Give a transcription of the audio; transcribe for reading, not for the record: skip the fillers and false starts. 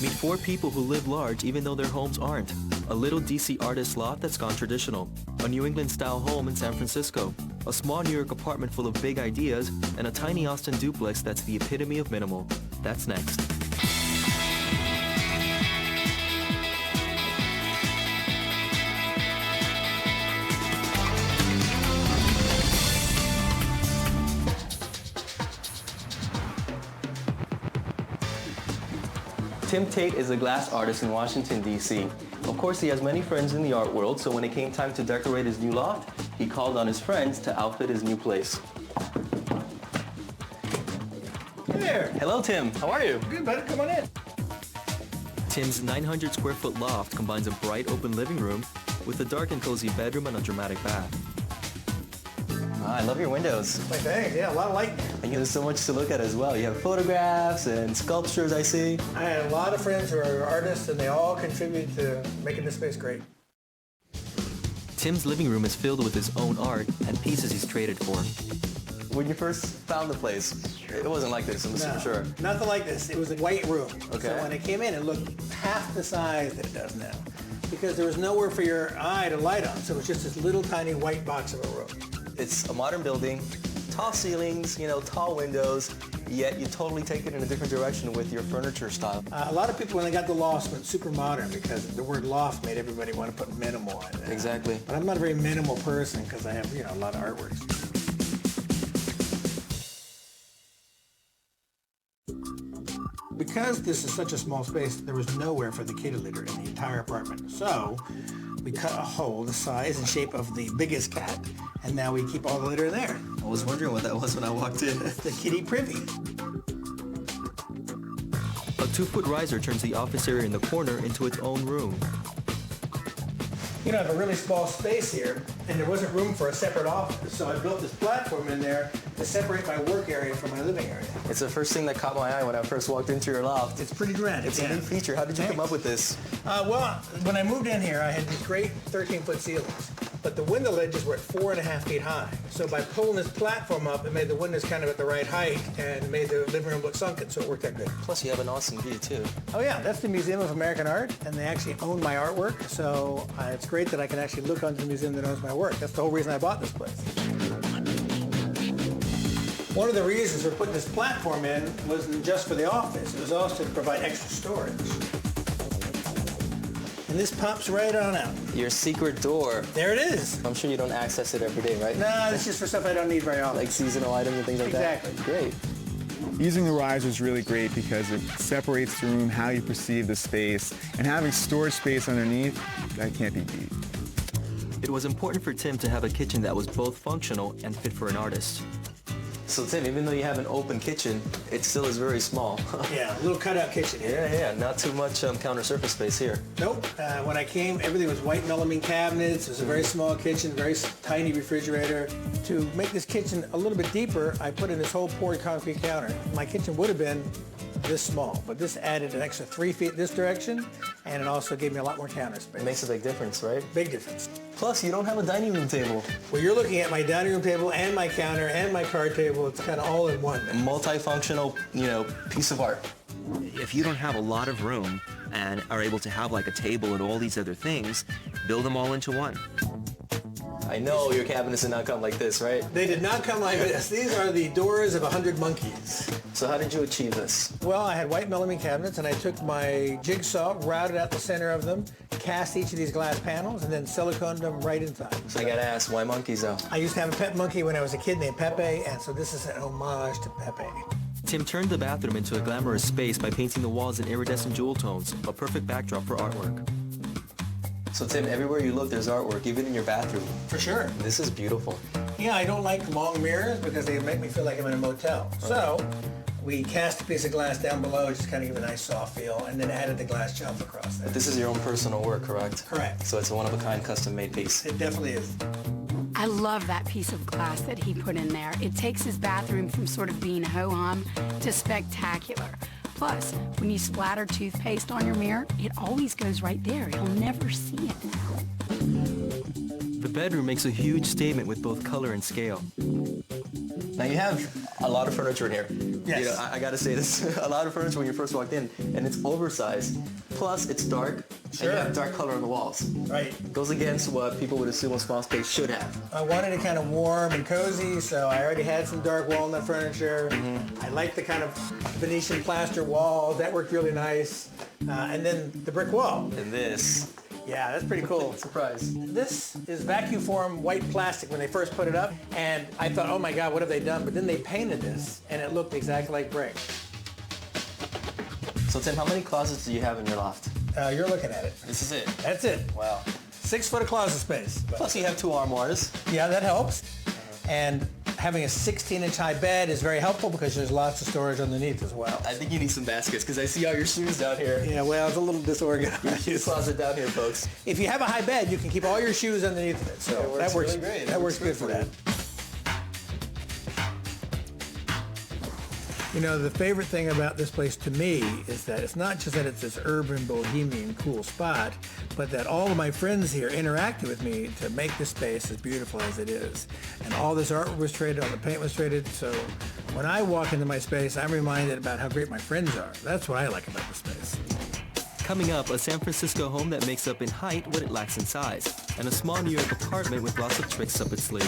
Meet four people who live large even though their homes aren't. A little DC artist loft that's gone traditional. A New England-style home in San Francisco. A small New York apartment full of big ideas. And a tiny Austin duplex that's the epitome of minimal. That's next. Tim Tate is a glass artist in Washington, D.C. Of course, he has many friends in the art world, so when it came time to decorate his new loft, he called on his friends to outfit his new place. Hey there. Hello, Tim. How are you? Good, buddy. Come on in. Tim's 900 square foot loft combines a bright open living room with a dark and cozy bedroom and a dramatic bath. I love your windows. My thanks. Yeah, a lot of light. And there's so much to look at as well. You have photographs and sculptures, I see. I had a lot of friends who are artists, and they all contribute to making this space great. Tim's living room is filled with his own art and pieces he's traded for. When you first found the place, it wasn't like this, I'm super sure. Nothing like this. It was a white room. Okay. So when I came in, it looked half the size that it does now, because there was nowhere for your eye to light on. So it was just this little tiny white box of a room. It's a modern building, tall ceilings, tall windows, yet you totally take it in a different direction with your furniture style. A lot of people, when they got the loft, went super modern because the word loft made everybody want to put minimal in it. Exactly. But I'm not a very minimal person because I have, a lot of artworks. Because this is such a small space, there was nowhere for the kitty litter in the entire apartment. So we cut a hole the size and shape of the biggest cat, and now we keep all the litter in there. I was wondering what that was when I walked in. The kitty privy. A 2-foot riser turns the office area in the corner into its own room. I have a really small space here, and there wasn't room for a separate office, so I built this platform in there to separate my work area from my living area. It's the first thing that caught my eye when I first walked into your loft. It's pretty grand. It's a neat feature. How did you come up with this? Well, when I moved in here, I had these great 13-foot ceilings, but the window ledges were at 4.5 feet high. So by pulling this platform up, it made the windows kind of at the right height and made the living room look sunken, so it worked out good. Plus, you have an awesome view, too. Oh, yeah. That's the Museum of American Art, and they actually own my artwork, so it's great that I can actually look onto the museum that owns my work. That's the whole reason I bought this place. One of the reasons for putting this platform in wasn't just for the office. It was also to provide extra storage. And this pops right on out. Your secret door. There it is. I'm sure you don't access it every day, right? No, it's just for stuff I don't need very often. Like seasonal items and things like that? Exactly. Great. Using the riser is really great because it separates the room, how you perceive the space, and having storage space underneath, that can't be beat. It was important for Tim to have a kitchen that was both functional and fit for an artist. So Tim, even though you have an open kitchen, it still is very small. Yeah, a little cutout kitchen here. Yeah, not too much counter surface space here. Nope. When I came, everything was white melamine cabinets. It was a very small kitchen, very tiny refrigerator. To make this kitchen a little bit deeper, I put in this whole poured concrete counter. My kitchen would have been this small, but this added an extra 3 feet this direction, and it also gave me a lot more counter space. It makes a big difference, right? Big difference. Plus, you don't have a dining room table. Well, you're looking at my dining room table and my counter and my card table. It's kind of all in one. A multifunctional, piece of art. If you don't have a lot of room and are able to have like a table and all these other things, build them all into one. I know your cabinets did not come like this, right? They did not come like this. These are the doors of 100 monkeys. So how did you achieve this? Well, I had white melamine cabinets, and I took my jigsaw, routed out the center of them, cast each of these glass panels, and then siliconed them right inside. I gotta ask, why monkeys though? I used to have a pet monkey when I was a kid named Pepe, and so this is an homage to Pepe. Tim turned the bathroom into a glamorous space by painting the walls in iridescent jewel tones, a perfect backdrop for artwork. So Tim, everywhere you look, there's artwork, even in your bathroom. For sure. This is beautiful. Yeah, I don't like long mirrors because they make me feel like I'm in a motel. So we cast a piece of glass down below, just kind of give a nice soft feel, and then added the glass shelf across there. This is your own personal work, correct? Correct. So it's a one-of-a-kind, custom-made piece. It definitely is. I love that piece of glass that he put in there. It takes his bathroom from sort of being ho-hum to spectacular. Plus, when you splatter toothpaste on your mirror, it always goes right there. You'll never see it. The bedroom makes a huge statement with both color and scale. Now you have A lot of furniture in here. Yes. You know, I gotta say this. A lot of furniture when you first walked in, and it's oversized. Plus, it's dark, Sure. and you have dark color on the walls. Right. Goes against what people would assume a small space should have. I wanted it kind of warm and cozy, so I already had some dark walnut furniture. I like the kind of Venetian plaster walls. That worked really nice. And then the brick wall. And this, Yeah, that's pretty cool. surprise. This is vacuum form white plastic when they first put it up, and I thought, oh my God, what have they done? But then they painted this, and it looked exactly like brick. So Tim, how many closets do you have in your loft? You're looking at it. This is it. That's it. Wow. 6 foot of closet space. Plus you have 2 armoires. Yeah, that helps. And having a 16-inch high bed is very helpful because there's lots of storage underneath as well. I think you need some baskets because I see all your shoes down here. Yeah, well, it's a little disorganized. Shoe closet down here, folks. If you have a high bed, you can keep all your shoes underneath of it. So It works that works really great. That works good for that. You know, the favorite thing about this place to me is that it's not just that it's this urban, bohemian, cool spot, but that all of my friends here interacted with me to make this space as beautiful as it is. And all this artwork was traded, all the paint was traded, so when I walk into my space, I'm reminded about how great my friends are. That's what I like about the space. Coming up, a San Francisco home that makes up in height what it lacks in size, and a small New York apartment with lots of tricks up its sleeve.